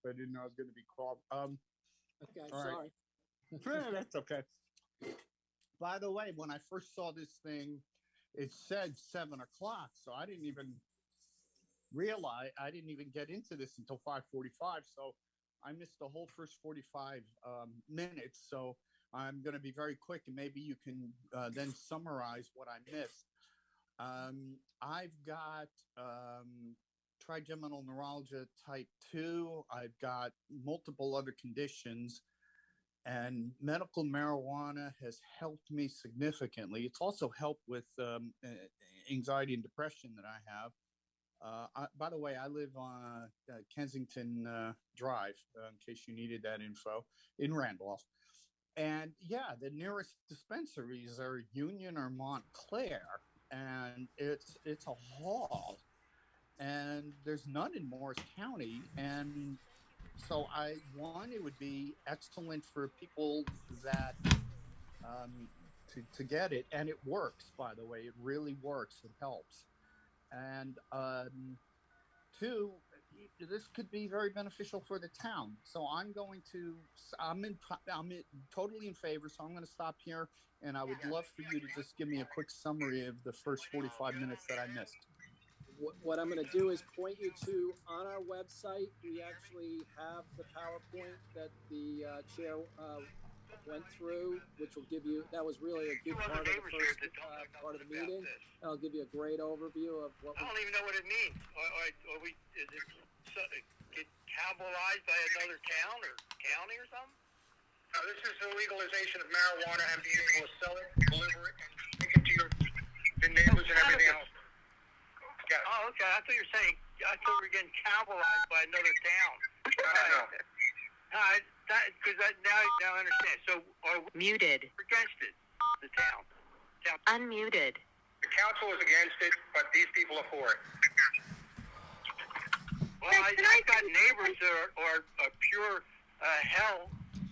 I didn't know I was going to be called. Okay, sorry. Right. That's okay. By the way, when I first saw this thing, it said 7 o'clock, so I didn't even realize I didn't even get into this until 5:45. So I missed the whole first 45 minutes. So I'm going to be very quick, and maybe you can then summarize what I missed. I've got trigeminal neuralgia type 2. I've got multiple other conditions, and medical marijuana has helped me significantly. It's also helped with anxiety and depression that I have. By the way, I live on Kensington Drive, in case you needed that info, in Randolph. And yeah, the nearest dispensaries are Union or Montclair, and it's a haul, and there's none in Morris County. And so it would be excellent for people that to get it, and it works. By the way, it really works. It helps. And two, this could be very beneficial for the town. So I'm totally in favor. So I'm going to stop here, and I would love for you to just give me a quick summary of the first 45 minutes that I missed. What I'm going to do is point you to, on our website, we actually have the PowerPoint that the chair went through, which will give you, that was really a good part of the first part of the meeting. I'll give you a great overview of what I don't even know what it means. Is it get cannibalized by another town or county or something? No, this is the legalization of marijuana and being able to sell it, deliver it, and take it to your neighbors and everything else. Yeah. Oh, okay. I thought you were saying, we were getting cannibalized by another town. No. Because now I understand. So are we muted against it, the town? Unmuted. The council is against it, but these people are for it. Well, I've got neighbors that are pure hell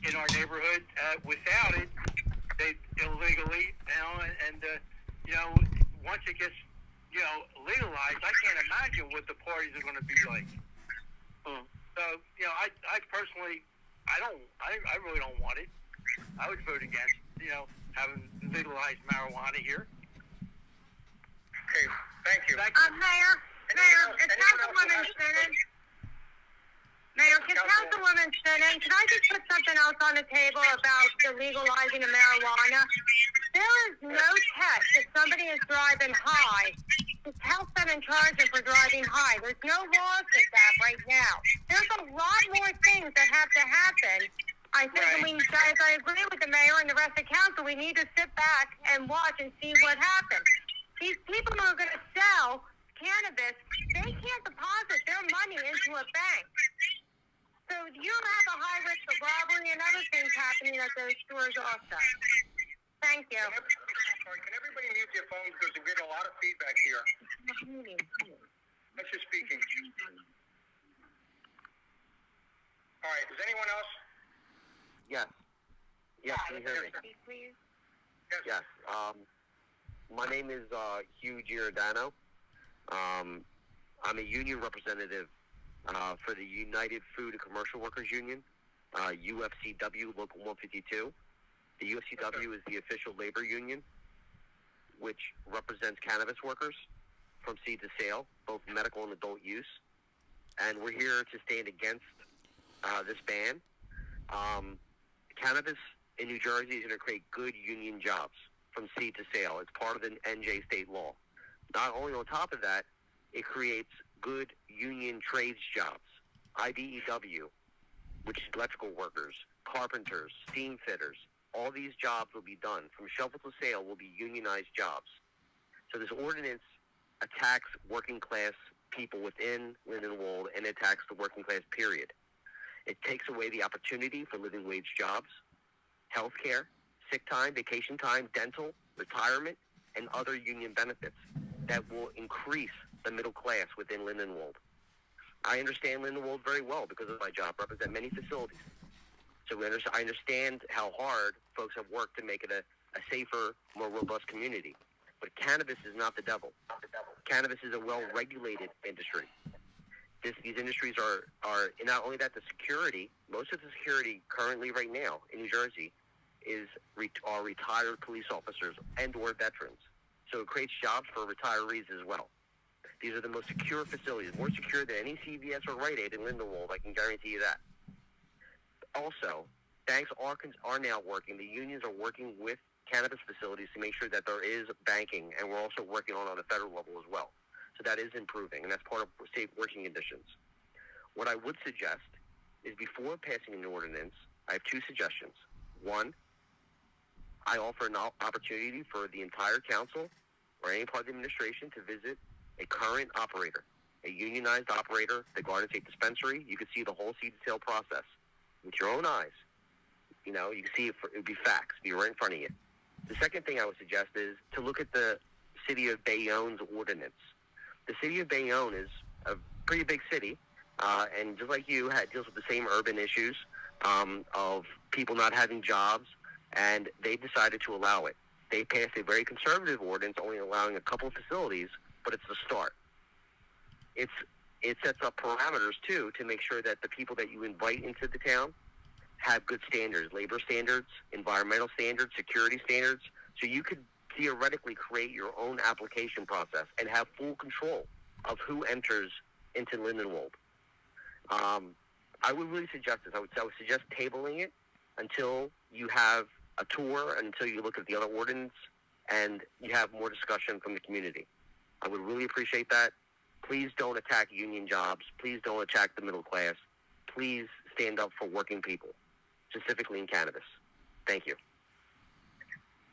in our neighborhood. Without it, they illegally, and once it gets legalized, I can't imagine what the parties are going to be like. So, I personally, I really don't want it. I would vote against, having legalized marijuana here. Okay, thank you. Mayor, it's Councilwoman Shannon. Mayor, Councilwoman Shannon, can I just put something else on the table about the legalizing of marijuana? There is no test if somebody is driving high to help them and charge them for driving high. There's no laws like that right now. There's a lot more things that have to happen. I think as I agree with the mayor and the rest of the council, we need to sit back and watch and see what happens. These people who are going to sell cannabis, they can't deposit their money into a bank. So you have a high risk of robbery and other things happening at those stores also. Thank you. Can everybody mute their phones because we're getting a lot of feedback here? That's just speaking. All right, is anyone else? Yes. Yes, can you hear me? Please. Yes. My name is Hugh Giordano. I'm a union representative for the United Food and Commercial Workers Union, UFCW Local 152. The UFCW is the official labor union, which represents cannabis workers from seed to sale, both medical and adult use. And we're here to stand against this ban. Cannabis in New Jersey is going to create good union jobs from seed to sale. It's part of the NJ state law. Not only on top of that, it creates good union trades jobs. IBEW, which is electrical workers, carpenters, steam fitters, all these jobs will be done. From shovel to sale will be unionized jobs. So this ordinance attacks working class people within Lindenwold and attacks the working class, period. It takes away the opportunity for living wage jobs, health care, sick time, vacation time, dental, retirement, and other union benefits that will increase the middle class within Lindenwold. I understand Lindenwold very well because of my job. I represent many facilities. So I understand how hard folks have worked to make it a safer, more robust community. But cannabis is not the devil. Cannabis is a well-regulated industry. These industries are not only that, the security, most of the security currently right now in New Jersey are retired police officers and or veterans. So it creates jobs for retirees as well. These are the most secure facilities, more secure than any CVS or Rite Aid in Lindenwold, I can guarantee you that. Also, banks are now working, the unions are working with cannabis facilities to make sure that there is banking, and we're also working on a federal level as well. So that is improving, and that's part of safe working conditions. What I would suggest is before passing an ordinance, I have two suggestions. One, I offer an opportunity for the entire council or any part of the administration to visit a current operator, a unionized operator, the Garden State Dispensary. You could see the whole seed sale process with your own eyes. You know, you can see it would be facts, be right in front of you. The second thing I would suggest is to look at the City of Bayonne's ordinance. The City of Bayonne is a pretty big city, and just like you, deals with the same urban issues of people not having jobs, and they decided to allow it. They passed a very conservative ordinance, only allowing a couple of facilities, but it's the start. It sets up parameters, too, to make sure that the people that you invite into the town have good standards, labor standards, environmental standards, security standards, so you could theoretically create your own application process and have full control of who enters into Lindenwold. I would really suggest this. I would suggest tabling it until you have a tour, until you look at the other ordinance, and you have more discussion from the community. I would really appreciate that. Please don't attack union jobs. Please don't attack the middle class. Please stand up for working people, specifically in cannabis. Thank you.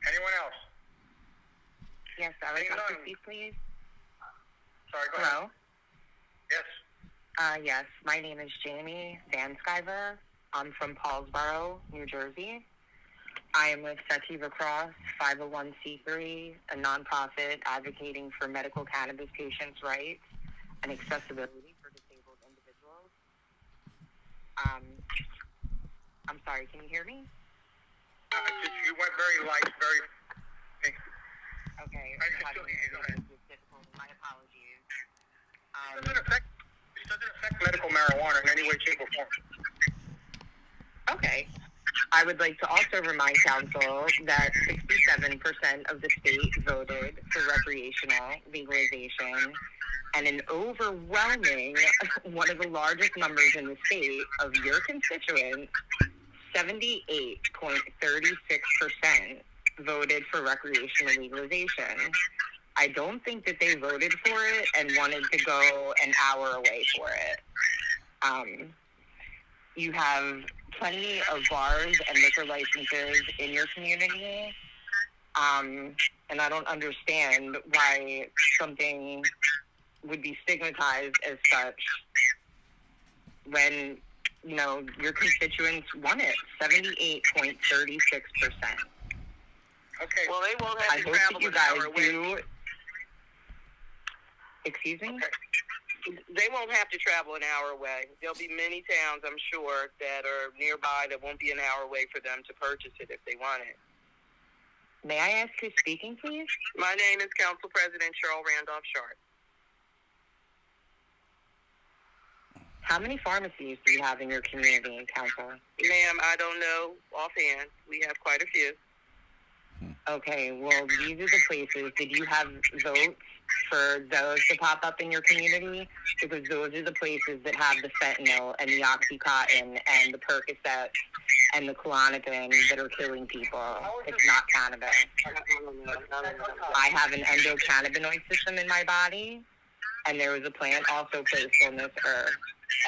Anyone else? Yes, I would like to speak, please. Sorry, go ahead. Hello? Yes. Yes, my name is Jamie Vanskiver. I'm from Paulsboro, New Jersey. I am with Sativa Cross, 501c3, a nonprofit advocating for medical cannabis patients' rights and accessibility for disabled individuals. I'm sorry, can you hear me? You went very light, very... Okay. My apologies. It doesn't affect medical marijuana in any way, shape, or form. Okay. I would like to also remind council that 67% of the state voted for recreational legalization, and an overwhelming, one of the largest numbers in the state of your constituents, 78.36% voted for recreational legalization. I don't think that they voted for it and wanted to go an hour away for it. You have plenty of bars and liquor licenses in your community, and I don't understand why something would be stigmatized as such when, you know, your constituents want it, 78.36%. Okay. Well, they won't have I to hope travel that you an guys hour away. do. Excuse me? Okay. They won't have to travel an hour away. There'll be many towns, I'm sure, that are nearby that won't be an hour away for them to purchase it if they want it. May I ask who's speaking, please? My name is Council President Cheryl Randolph Sharp. How many pharmacies do you have in your community, Council? Ma'am, I don't know offhand. We have quite a few. Okay, well, these are the places. Did you have votes for those to pop up in your community? Because those are the places that have the fentanyl and the Oxycontin and the Percocet and the Klonopin that are killing people. It's not cannabis. I have an endocannabinoid system in my body, and there was a plant also placed on this earth.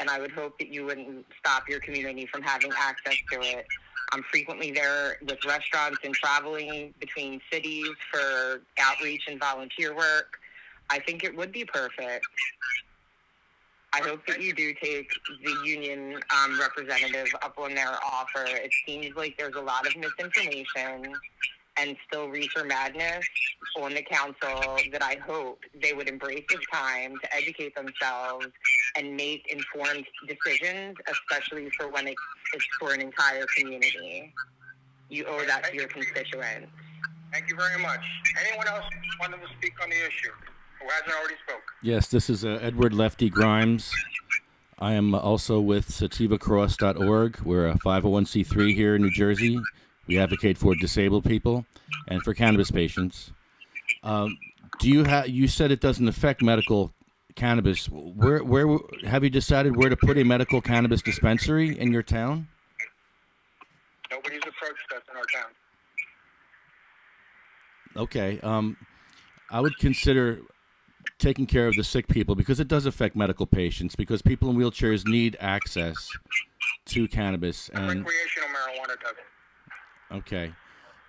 And I would hope that you wouldn't stop your community from having access to it. I'm frequently there with restaurants and traveling between cities for outreach and volunteer work. I think it would be perfect. I hope that you do take the union representative up on their offer. It seems like there's a lot of misinformation and still reefer madness on the council that I hope they would embrace this time to educate themselves and make informed decisions, especially for when it's for an entire community. You owe that to your constituents. Thank you very much. Anyone else wanting to speak on the issue who hasn't already spoken? Yes, this is Edward Lefty Grimes. I am also with sativacross.org. We're a 501c3 here in New Jersey. We advocate for disabled people and for cannabis patients. You said it doesn't affect medical cannabis. Where have you decided where to put a medical cannabis dispensary in your town? Nobody's approached us in our town. Okay. I would consider taking care of the sick people because it does affect medical patients because people in wheelchairs need access to cannabis and recreational marijuana doesn't. Okay,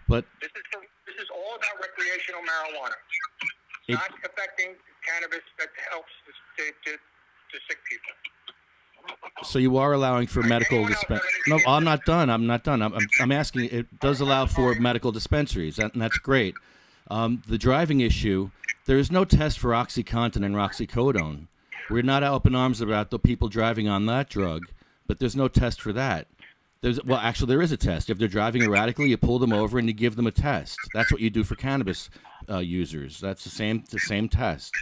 but This is all about recreational marijuana. It's not affecting cannabis that helps the sick people. so you are allowing for medical dispensaries. No, I'm not done. I'm asking. It does allow for medical dispensaries, and that's great. The driving issue. There is no test for OxyContin and roxicodone. We're not up in arms about the people driving on that drug, but there's no test for that. Actually, there is a test. If they're driving erratically, you pull them over and you give them a test. That's what you do for cannabis users. That's the same test.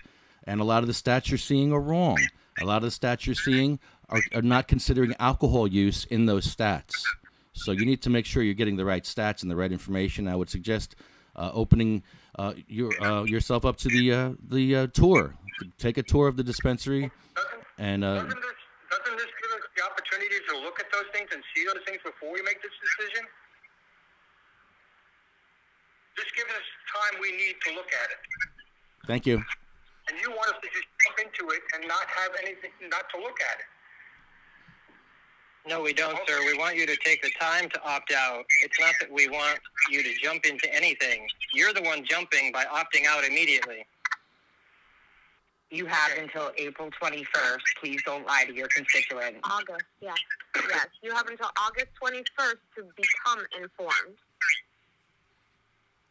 And a lot of the stats you're seeing are wrong. A lot of the stats you're seeing are not considering alcohol use in those stats. So you need to make sure you're getting the right stats and the right information. I would suggest opening yourself up to the tour. Take a tour of the dispensary. And doesn't this give us the opportunity to look at those things and see those things before we make this decision? This gives us time we need to look at it. Thank you. And you want us to just jump into it and not have anything, not to look at it. No, we don't, sir. We want you to take the time to opt out. It's not that we want you to jump into anything. You're the one jumping by opting out immediately. You have until April 21st. Please don't lie to your constituents. August, yes. Yes, you have until August 21st to become informed.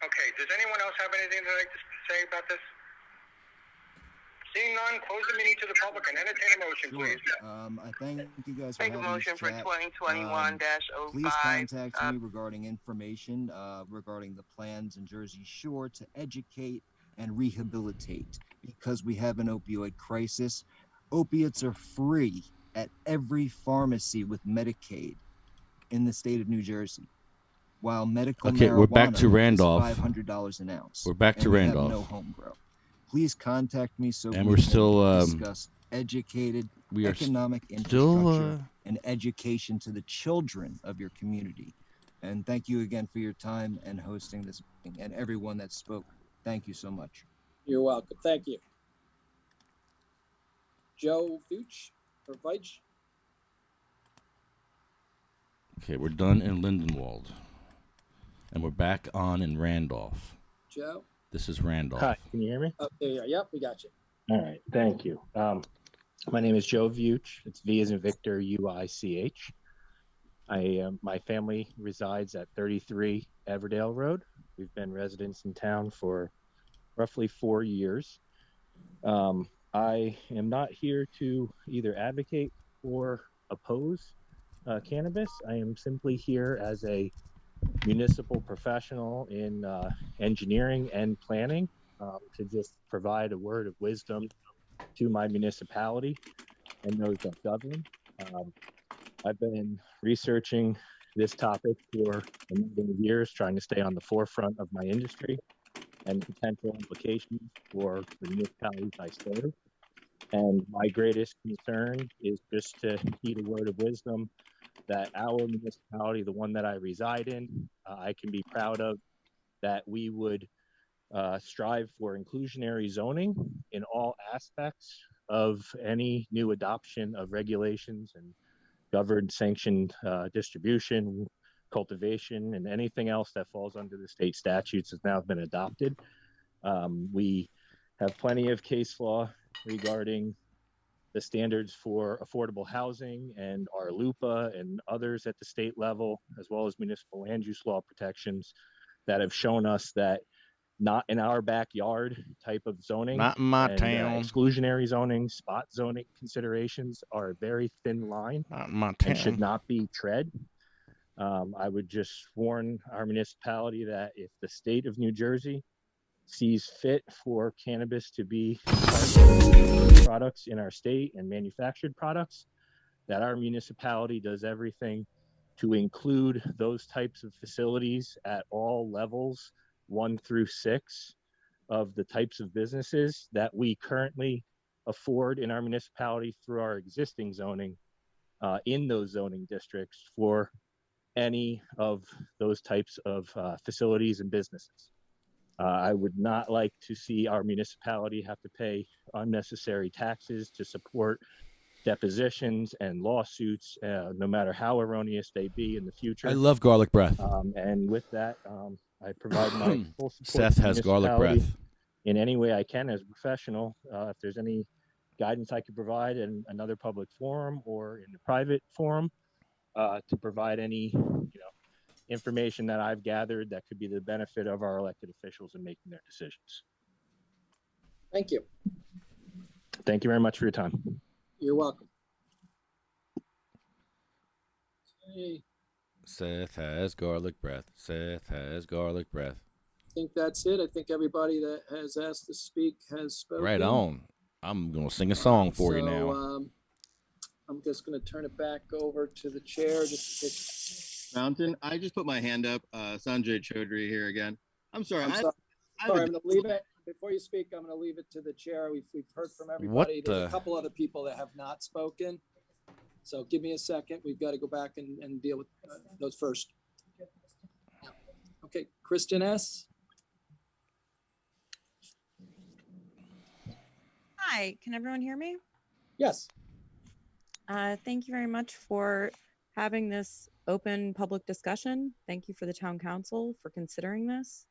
Okay, does anyone else have anything they'd like to say about this? Seeing none, close the meeting to the public and entertain a motion, please. I thank you guys for Make a having motion this for chat. 2021-05. Please contact me regarding information regarding the plans in Jersey Shore to educate and rehabilitate because we have an opioid crisis. Opiates are free at every pharmacy with Medicaid in the state of New Jersey, while medical marijuana we're back to Randolph. is $500 an ounce. We're back to and we Randolph. have no home grow. Please contact me so And we we're can still discuss educated we are economic still infrastructure and education to the children of your community. And thank you again for your time and hosting this meeting and everyone that spoke. Thank you so much. You're welcome. Thank you. Joe Fuchs or Veitch? Okay, we're done in Lindenwold. And we're back on in Randolph. Joe? This is Randolph. Hi, can you hear me? Oh, there you are. Yep, we got you. All right, thank you. My name is Joe Vuich. It's V as in Victor, U-I-C-H. My family resides at 33 Everdale Road. We've been residents in town for roughly 4 years. I am not here to either advocate or oppose cannabis. I am simply here as a municipal professional in engineering and planning to just provide a word of wisdom to my municipality and those that govern. I've been researching this topic for a number of years, trying to stay on the forefront of my industry and potential implications for the municipalities I serve. And my greatest concern is just to heed a word of wisdom that our municipality, the one that I reside in, I can be proud of, that we would strive for inclusionary zoning in all aspects of any new adoption of regulations and governed sanctioned distribution, cultivation, and anything else that falls under the state statutes has now been adopted. We have plenty of case law regarding the standards for affordable housing and our LUPA and others at the state level, as well as municipal land use law protections that have shown us that not in our backyard type of zoning, not in my town, exclusionary zoning, spot zoning considerations are a very thin line not in my town. And should not be tread. I would just warn our municipality that if the state of New Jersey sees fit for cannabis to be products in our state and manufactured products, that our municipality does everything to include those types of facilities at all levels, 1 through 6, of the types of businesses that we currently afford in our municipality through our existing zoning in those zoning districts for any of those types of facilities and businesses. I would not like to see our municipality have to pay unnecessary taxes to support depositions and lawsuits, no matter how erroneous they be in the future. I love garlic breath. And with that, I provide my full support Seth to the has garlic municipality breath. in any way I can as a professional. If there's any guidance I could provide in another public forum or in the private forum, to provide any, information that I've gathered that could be the benefit of our elected officials in making their decisions. Thank you. Thank you very much for your time. You're welcome. Okay, Seth has garlic breath. Seth has garlic breath. I think that's it. I think everybody that has asked to speak has spoken. Right on. I'm going to sing a song for you now. I'm just going to turn it back over to the chair. Mountain, I just put my hand up. Sanjay Chaudhry here again. I'm sorry. I'm going to leave it. Before you speak, I'm going to leave it to the chair. We've heard from everybody. There's a couple other people that have not spoken. So give me a second. We've got to go back and deal with those first. Okay, Kristen S. Hi, can everyone hear me? Yes. Thank you very much for having this open public discussion. Thank you for the town council for considering this.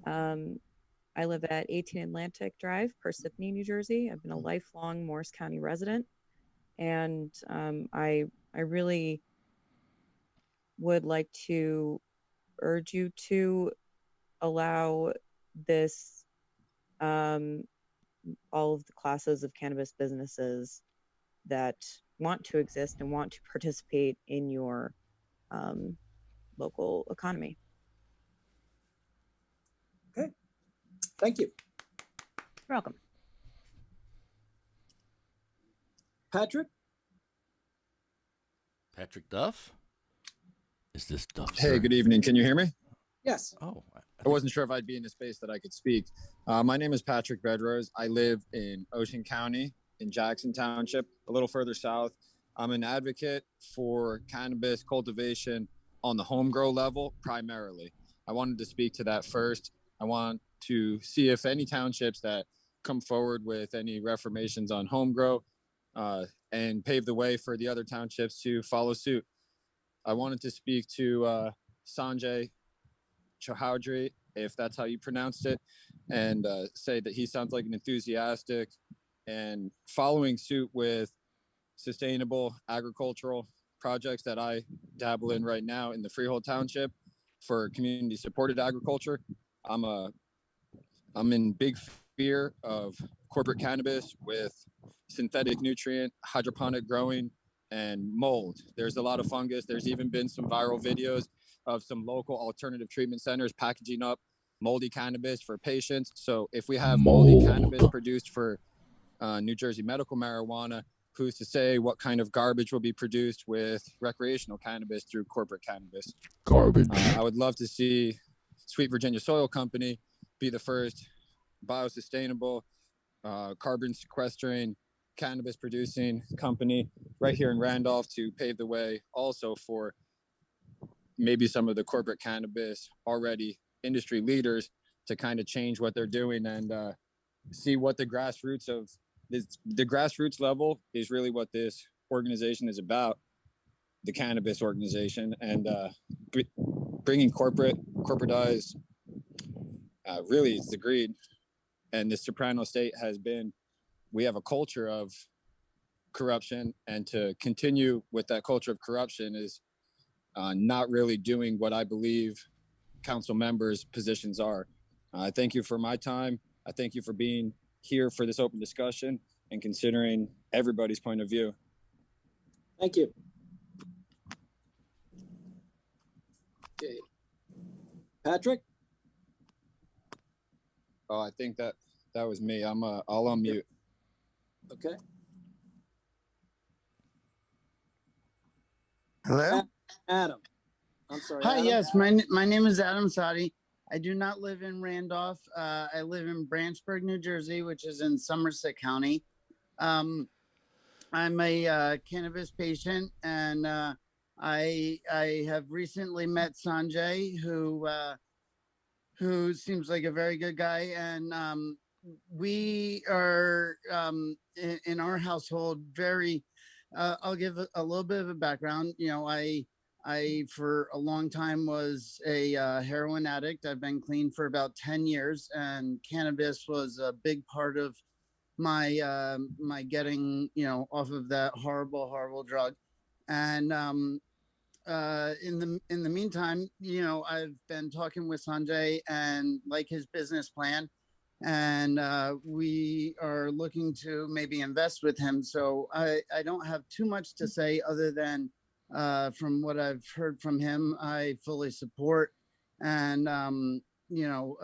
I live at 18 Atlantic Drive, Parsippany, New Jersey. I've been a lifelong Morris County resident, and I really would like to urge you to allow this, all of the classes of cannabis businesses that want to exist and want to participate in your local economy. Okay, thank you. You're welcome. Patrick? Patrick Duff? Is this Duff? Hey, sir? good evening. Can you hear me? Yes. Oh. I wasn't sure if I'd be in a space that I could speak. My name is Patrick Bedrose. I live in Ocean County in Jackson Township, a little further south. I'm an advocate for cannabis cultivation on the home grow level primarily. I wanted to speak to that first. I want to see if any townships that come forward with any reformations on home grow and pave the way for the other townships to follow suit. I wanted to speak to Sanjay Chaudhry, if that's how you pronounced it, and say that he sounds like an enthusiastic and following suit with sustainable agricultural projects that I dabble in right now in the Freehold Township for community supported agriculture. I'm in big fear of corporate cannabis with synthetic nutrient, hydroponic growing, and mold. There's a lot of fungus. There's even been some viral videos of some local alternative treatment centers packaging up moldy cannabis for patients. So if we have moldy cannabis produced for New Jersey medical marijuana, who's to say what kind of garbage will be produced with recreational cannabis through corporate cannabis? Garbage. I would love to see Sweet Virginia Soil Company be the first biosustainable, carbon sequestering, cannabis producing company right here in Randolph to pave the way also for maybe some of the corporate cannabis already industry leaders to kind of change what they're doing and see what the grassroots of this, the grassroots level is really what this organization is about, the cannabis organization, and bringing corporatized really it's the greed. And the Soprano state has been, we have a culture of corruption, and to continue with that culture of corruption is not really doing what I believe council members' positions are. I thank you for my time. I thank you for being here for this open discussion and considering everybody's point of view. Thank you. Okay. Patrick? Oh, I think that was me. I'll unmute. Okay. Hello? Adam. I'm sorry. Hi, Adam? yes, my name is Adam Sadi. I do not live in Randolph. I live in Branchburg, New Jersey, which is in Somerset County. I'm a cannabis patient, and I have recently met Sanjay, who seems like a very good guy, and we are in our household very. I'll give a little bit of a background. You know, I for a long time was a heroin addict. I've been clean for about 10 years, and cannabis was a big part of my my getting, you know, off of that horrible drug. And in the meantime, you know, I've been talking with Sanjay and like his business plan, and we are looking to maybe invest with him. So I don't have too much to say other than from what I've heard from him, I fully support. And you know,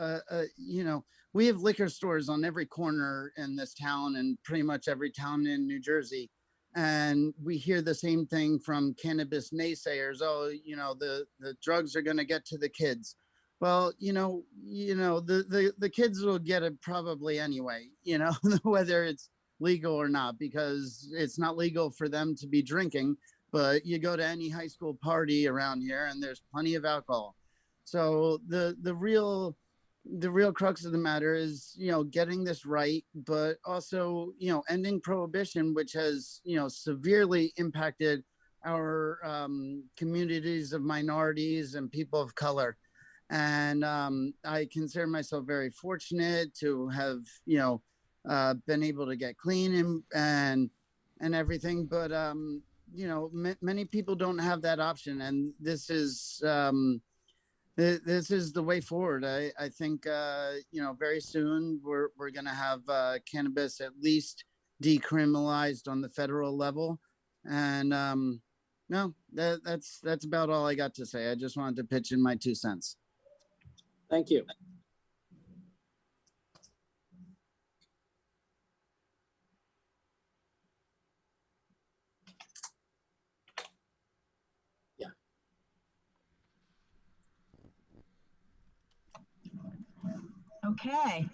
we have liquor stores on every corner in this town and pretty much every town in New Jersey. And we hear the same thing from cannabis naysayers. Oh, you know, the drugs are going to get to the kids. Well, you know, the kids will get it probably anyway, you know, whether it's legal or not, because it's not legal for them to be drinking. But you go to any high school party around here and there's plenty of alcohol. So the real crux of the matter is, you know, getting this right, but also, you know, ending prohibition, which has, you know, severely impacted our communities of minorities and people of color. And I consider myself very fortunate to have, you know, been able to get clean and everything. But, you know, many people don't have that option. And this is the way forward. I think, you know, very soon we're going to have cannabis at least decriminalized on the federal level. And no, that's about all I got to say. I just wanted to pitch in my 2 cents. Thank you. Yeah. Okay.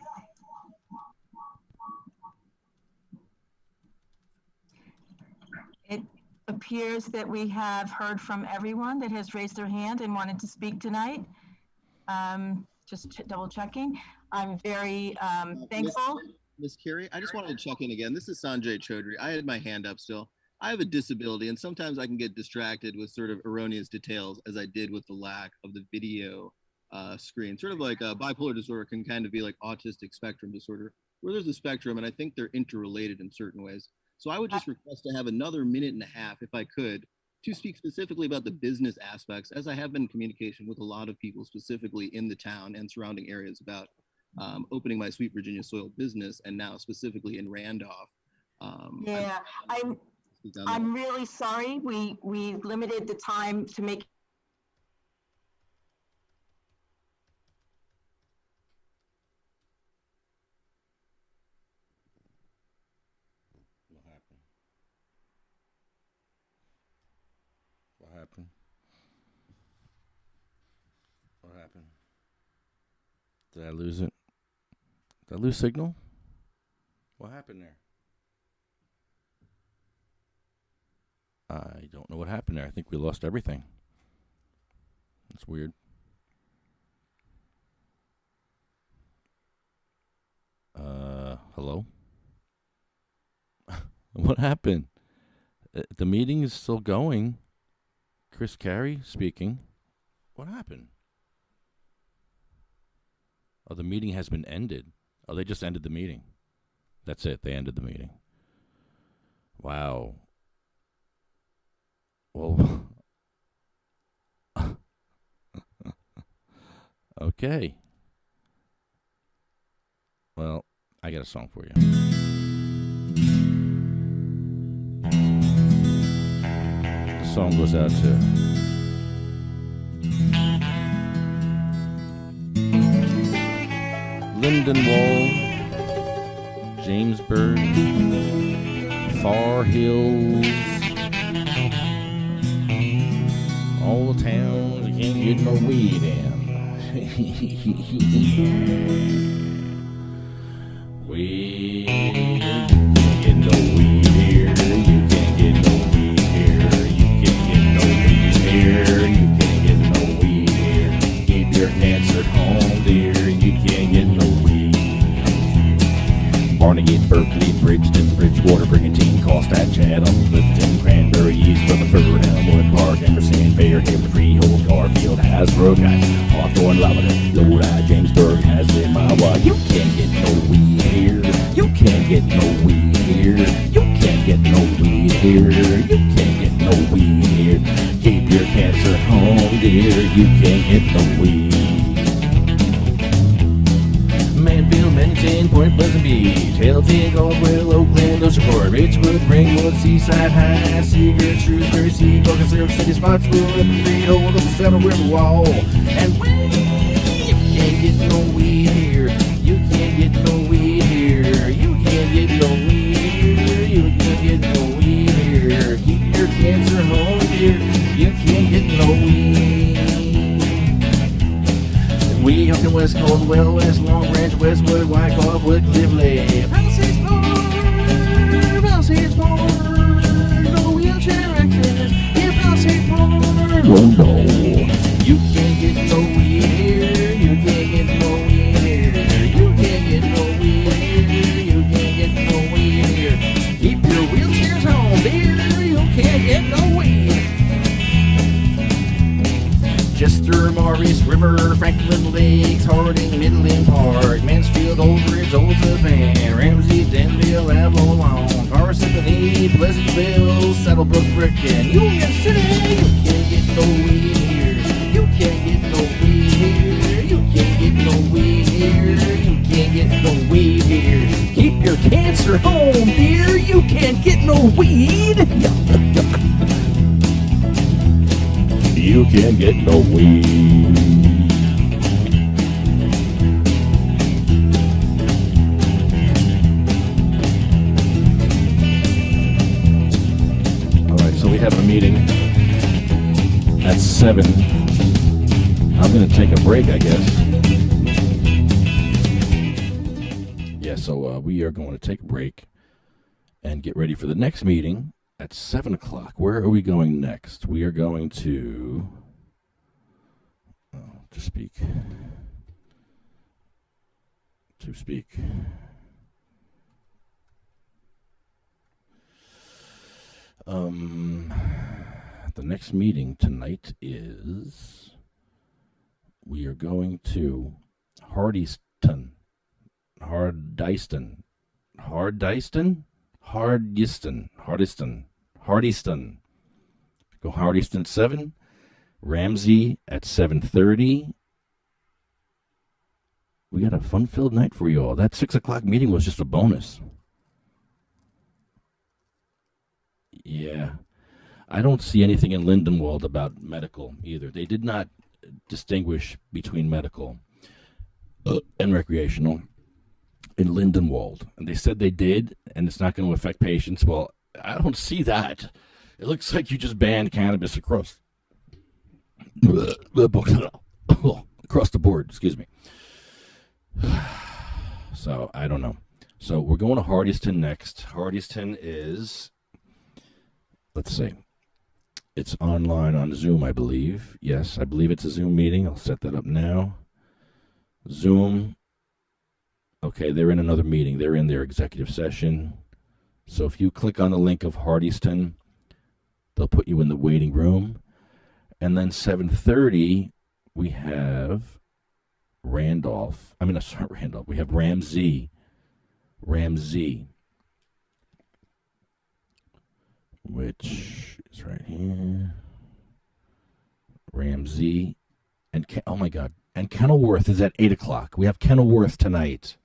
It appears that we have heard from everyone that has raised their hand and wanted to speak tonight. Just double checking. I'm very thankful. Ms. Curie, I just wanted to check in again. This is Sanjay Chaudhary. I had my hand up still. I have a disability, and sometimes I can get distracted with sort of erroneous details, as I did with the lack of the video screen. Sort of like bipolar disorder can kind of be like autistic spectrum disorder, where there's a spectrum, and I think they're interrelated in certain ways. So I would just request to have another minute and a half, if I could, to speak specifically about the business aspects, as I have been in communication with a lot of people, specifically in the town and surrounding areas, about opening my Sweet Virginia Soil business, and now specifically in Randolph. Yeah, I'm really sorry. We limited the time to make. What happened? What happened? Did I lose it? Did I lose signal? What happened there? I don't know what happened there. I think we lost everything. That's weird. Hello? What happened? The meeting is still going. Chris Carey speaking. What happened? Oh, the meeting has been ended. Oh, they just ended the meeting. That's it. They ended the meeting. Wow. Well, okay. Well, I got a song for you. The song goes out to Lindenwold, Jamesburg, Far Hills, towns you can't get no weed in. Weed, you can't get no weed here. You can't get no weed here. You can't get no weed here. You can't get no weed here. Keep your cancer at home, dear. You can't get no weed. Barnegat, Berkeley, Bridgeton, Bridgewater, Brigantine, Callstadt, Chatham, Clifton, Cranberry, East Rutherford, Elmwood Park, Emerson, Fairhaven, Freehold, Garfield, Hasbro, guys, Hawthorne, Lavender, Lodi, Jamesburg, Haslett, Mawa. You can't get no weed here. You can't get no weed here. You can't get no weed here. You can't get no weed here. Keep your cancer home, dear. You can't get no weed. Manville, Mennington, Point Pleasant Beach, Hilton, Caldwell, Oakland, Oceanport, Richwood, Ringwood, Seaside High, Seagirt, Shrewsbury, Seagull, Conserve City, Spotswood, Freehold, the Saddle River Wall. And you can't get no weed here. You can't get no weed here. You can't get no weed here. You can't get no weed here. Keep your cancer home, dear. You can't get no weed. We up in West Caldwell, West Long Branch, Westwood, Wyckoff, Woodcliff, Lake. Palisades Park, no wheelchair access. Here, Palisades Park. Oh no, you can't get no weed here. You can't get no weed here. You can't get no weed here. You can't get no weed here. Keep your wheelchairs home, dear. You can't get no weed. Chester, Maurice River, Franklin Lakes, Harding, Midland Park, Mansfield, Old Bridge, Old Savannah, Ramsey, Denville, Avalon, Parsippany, Pleasantville, Saddlebrook, Bricken, Union City. You can't get no weed here. You can't get no weed here. You can't get no weed here. You can't get no weed here. Keep your cancer home, dear. You can't get no weed. You can't get no weed. All right, so we have a meeting at 7. I'm going to take a break, I guess. Yeah, so we are going to take a break and get ready for the next meeting at 7 o'clock. Where are we going next? We are going to speak. The next meeting tonight is we are going to Hardyston. Go Hardyston 7, Ramsey at 7:30. We got a fun-filled night for you all. That 6 o'clock meeting was just a bonus. Yeah. I don't see anything in Lindenwold about medical either. They did not distinguish between medical and recreational in Lindenwold. And they said they did, and it's not going to affect patients. Well, I don't see that. It looks like you just banned cannabis across the board, excuse me. So, I don't know. So, we're going to Hardyston next. Hardyston is, let's see, it's online on Zoom, I believe. Yes, I believe it's a Zoom meeting. I'll set that up now. Zoom. Okay, they're in another meeting. They're in their executive session. So if you click on the link of Hardyston, they'll put you in the waiting room. And then 7:30, we have Randolph. I mean, that's not Randolph. We have Ramsey, which is right here. Ramsey. And, oh my God. And Kenilworth is at 8 o'clock. We have Kenilworth tonight.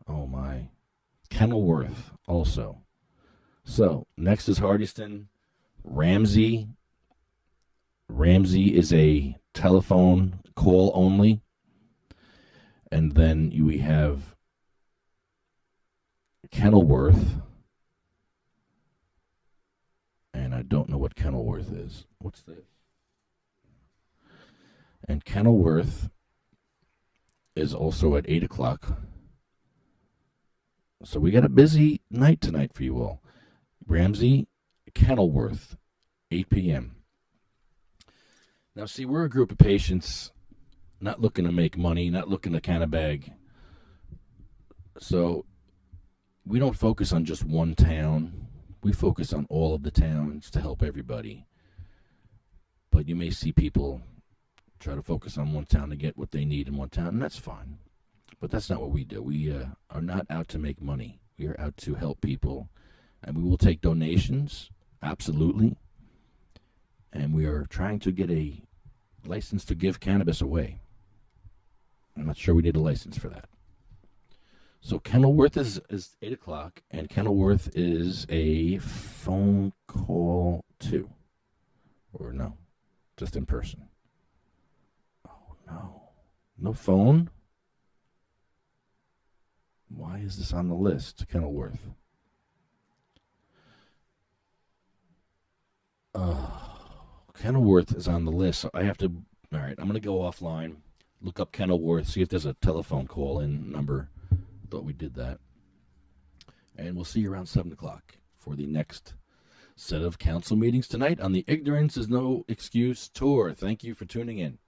Oh my. Kenilworth also. So, next is Hardyston. Ramsey. Ramsey is a telephone call only. And then we have Kenilworth. And I don't know what Kenilworth is. What's this? And Kenilworth is also at 8 o'clock. So we got a busy night tonight for you all. Ramsey, Kenilworth, 8 p.m. Now, see, we're a group of patients not looking to make money, not looking to can a bag. So we don't focus on just one town. We focus on all of the towns to help everybody. But you may see people try to focus on one town to get what they need in one town, and that's fine. But that's not what we do. We are not out to make money. We are out to help people, and we will take donations, absolutely. And we are trying to get a license to give cannabis away. I'm not sure we need a license for that. So Kenilworth is 8 o'clock, and Kenilworth is a phone call too. Or no, just in person. Oh, no. No phone? Why is this on the list, Kenilworth? Kenilworth is on the list, so I have to... All right, I'm going to go offline, look up Kenilworth, see if there's a telephone call-in number. Thought we did that. And we'll see you around 7 o'clock for the next set of council meetings tonight on the Ignorance is No Excuse tour. Thank you for tuning in.